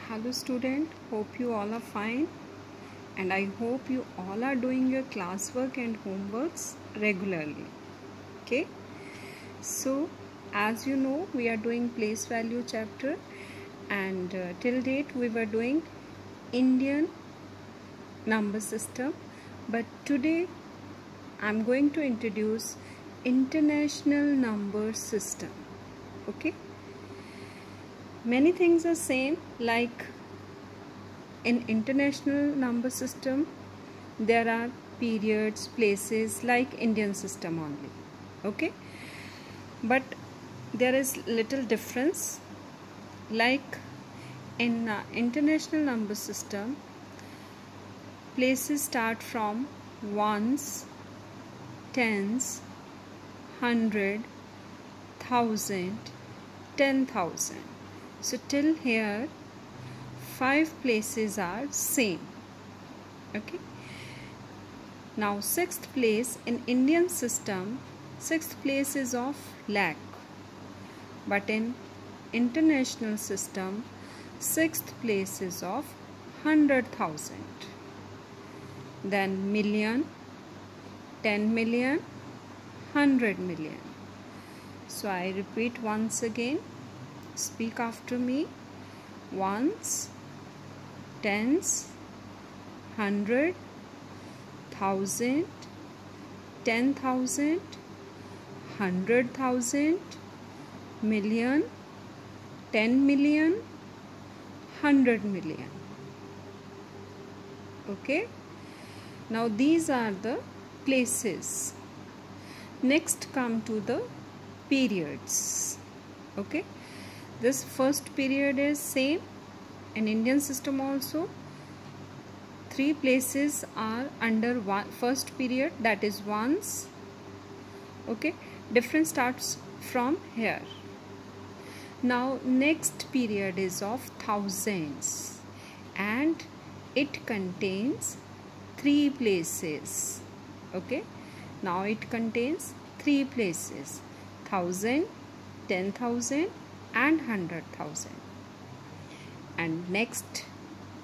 Hello student, hope you all are fine and I hope you all are doing your classwork and homeworks regularly. Okay, so as you know, we are doing place value chapter and till date we were doing Indian number system, but today I'm going to introduce international number system. Okay, many things are same, like in international number system there are periods, places like Indian system only. Okay, but there is little difference, like in international number system places start from ones, tens, 100, 1000, 10,000. So till here 5 places are same. Okay, now sixth place in Indian system, sixth place is of lakh, but in international system sixth place is of 100,000, then million, 10 million, 100 million. So I repeat once again, speak after me. Ones, tens, 100, 1000, 10,000, 100,000, million, 10 million, 100 million. Okay, now these are the places. Next come to the periods. Okay, this first period is same in Indian system also. 3 places are under one first period, that is ones. Okay, difference starts from here. Now next period is of thousands and it contains 3 places. Okay, now it contains 3 places: 1000, 10,000 and 100,000. And next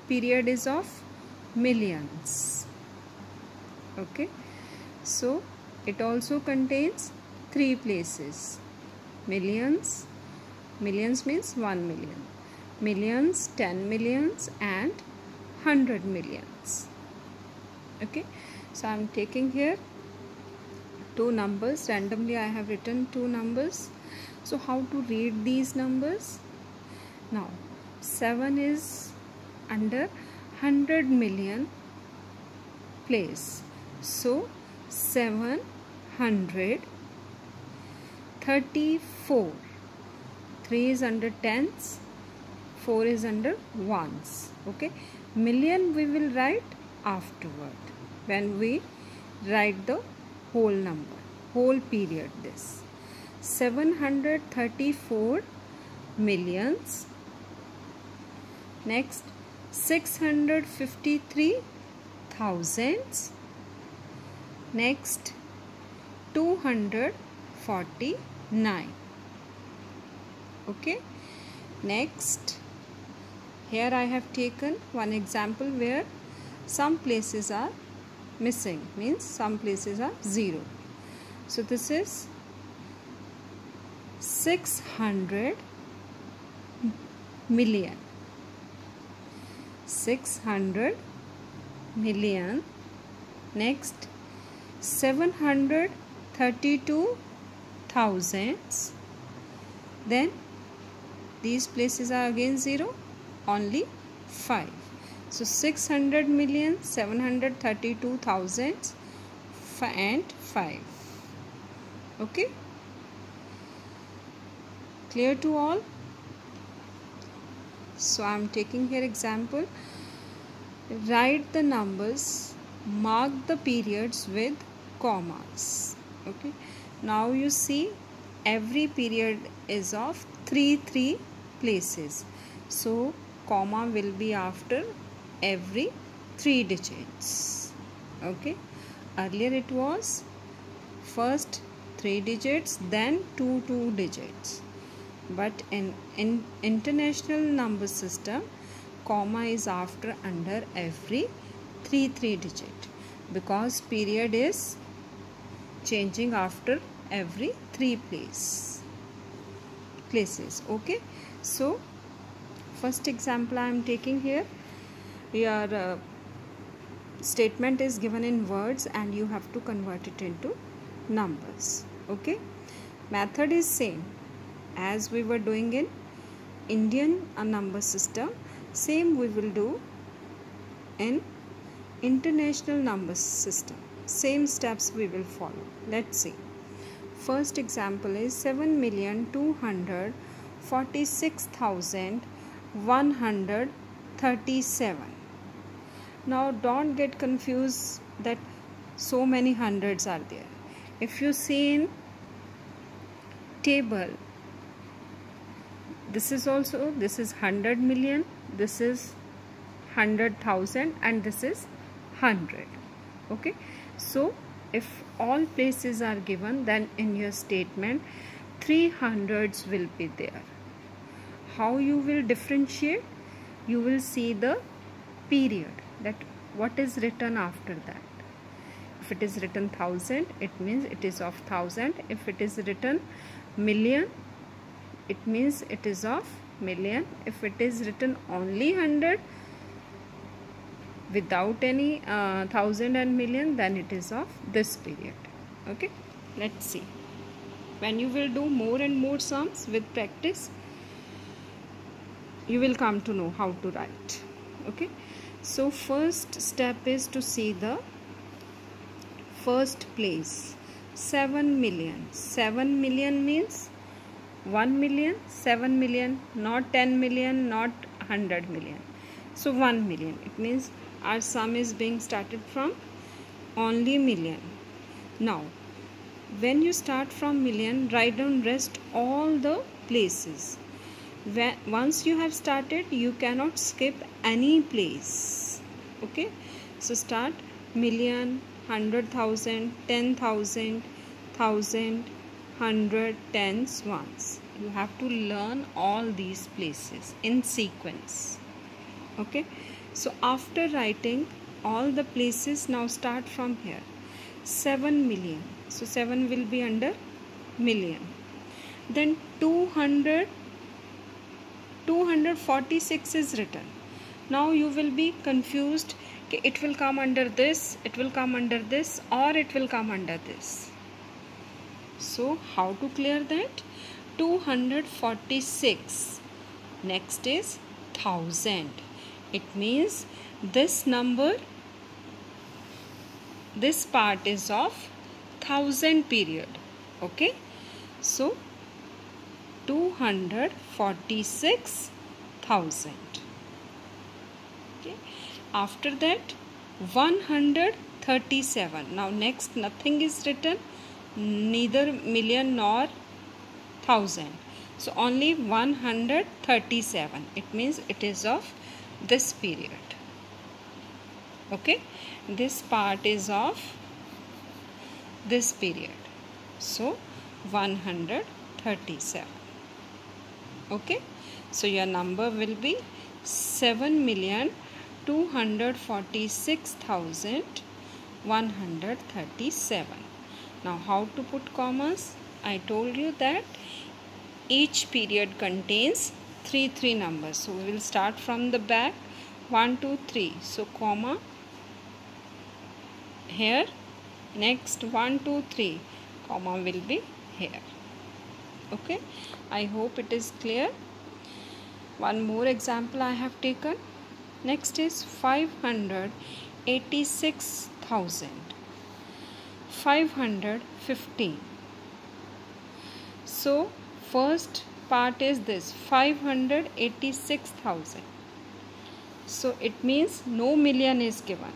period is of millions. Okay, so it also contains 3 places: millions, millions means 1 million, millions, 10 millions and 100 millions. Okay, so I am taking here 2 numbers, randomly I have written 2 numbers. So how to read these numbers? Now 7 is under 100 million place, so 734. 3 is under tens, 4 is under ones. Okay, million we will write afterward when we write the whole number, whole period. This 734 millions. Next 653 thousands. Next 249. Okay, next here I have taken one example where some places are missing, means some places are 0. So this is 600 million. 600 million. Next 732 thousands. Then these places are again 0, only 5. So 600 million, 732 thousands and 5. Okay, clear to all? So I am taking here example. Write the numbers, mark the periods with commas. Okay, now you see every period is of 3 places, so comma will be after every 3 digits. Okay, earlier it was first 3 digits, then 2 digits, but in international number system comma is after under every 3 digit, because period is changing after every 3 places. Okay, so first example I am taking here. Your statement is given in words and you have to convert it into numbers. Okay, method is same as we were doing in Indian number system. Same we will do in international number system. Same steps we will follow. Let's see. First example is 7,246,137. Now don't get confused that so many hundreds are there. If you see in table, this is 100 million, this is 100,000, and this is 100. Okay, so if all places are given, then in your statement 300s will be there. How you will differentiate? You will see the period, that what is written after that. If it is written 1000, it means it is of 1000. If it is written million, it means it is of million. If it is written only 100 without any 1000 and million, then it is of this period. Okay, let's see. When you will do more and more sums with practice, you will come to know how to write. Okay, so first step is to see the first place. 7 million. 7 million means 1 million, 7 million, not 10 million, not 100 million. So 1 million. It means our sum is being started from only million. Now, when you start from million, write down rest all the places. Once you have started, you cannot skip any place. Okay, so start million, 100,000, 10,000, 1,000, 100, tens, ones. You have to learn all these places in sequence. Okay, so after writing all the places, now start from here. 7 million. So 7 will be under million. Then 246 is written. Now you will be confused. Okay, it will come under this, it will come under this, or it will come under this. So how to clear that? 246. Next is 1000. It means this number, this part is of 1000 period. Okay, so 246,000. Okay, after that 137. Now next nothing is written, neither million nor 1000. So only 137. It means it is of this period. Okay, this part is of this period. So 137. Okay, so your number will be 7,246,137. Now how to put commas? I told you that each period contains 3 numbers. So we will start from the back. 1, 2, 3. So comma here. Next 1, 2, 3. Comma will be here. Okay, I hope it is clear. One more example I have taken. Next is 586,515. So first part is this 586,000. So it means no million is given.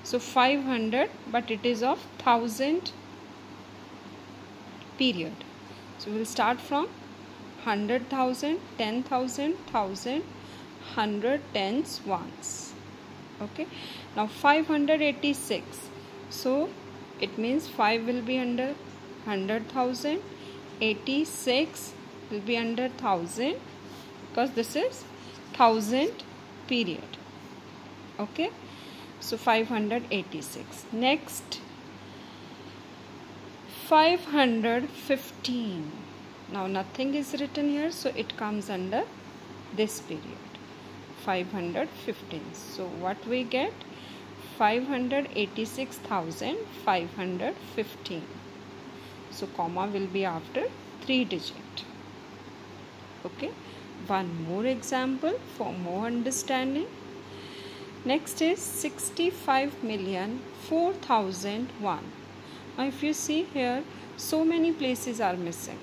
So 500, but it is of 1000 period. So we will start from 100,000, 10,000, 1,000, 100, tens, ones. Okay, now 586. So it means 5 will be under 100,000, 86 will be under 1000, because this is 1000 period. Okay, so 586. Next, 515. Now nothing is written here, so it comes under this period, 515. So what we get? 586,515. So comma will be after 3 digit. Okay, one more example for more understanding. Next is 65,04,001. Now if you see here, so many places are missing.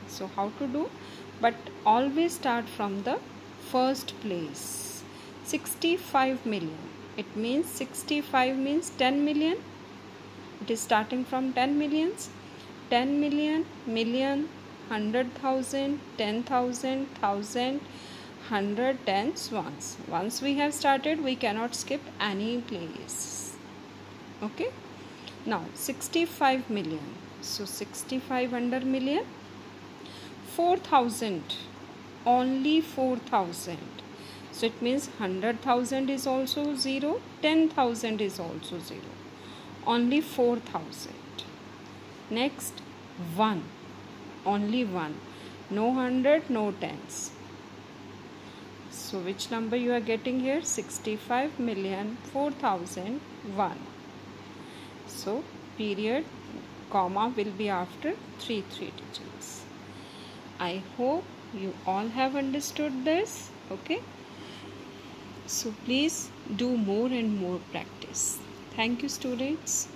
So how to do? But always start from the first place. 65 million. It means 65 means 10 million. It is starting from 10 millions. 10 million, million, 100,000, 10,000, 1,000, 100, tens, ones. Once we have started, we cannot skip any place. Okay. Now 65 million. So 65 under million. 4,000. Only 4,000. So it means 100,000 is also 0. 10,000 is also 0. Only 4,000. Next, 1. Only 1. No 100, no tens. So which number you are getting here? 65,04,001. So period, comma will be after 3 digits. I hope you all have understood this. Okay. So please do more and more practice. Thank you, students.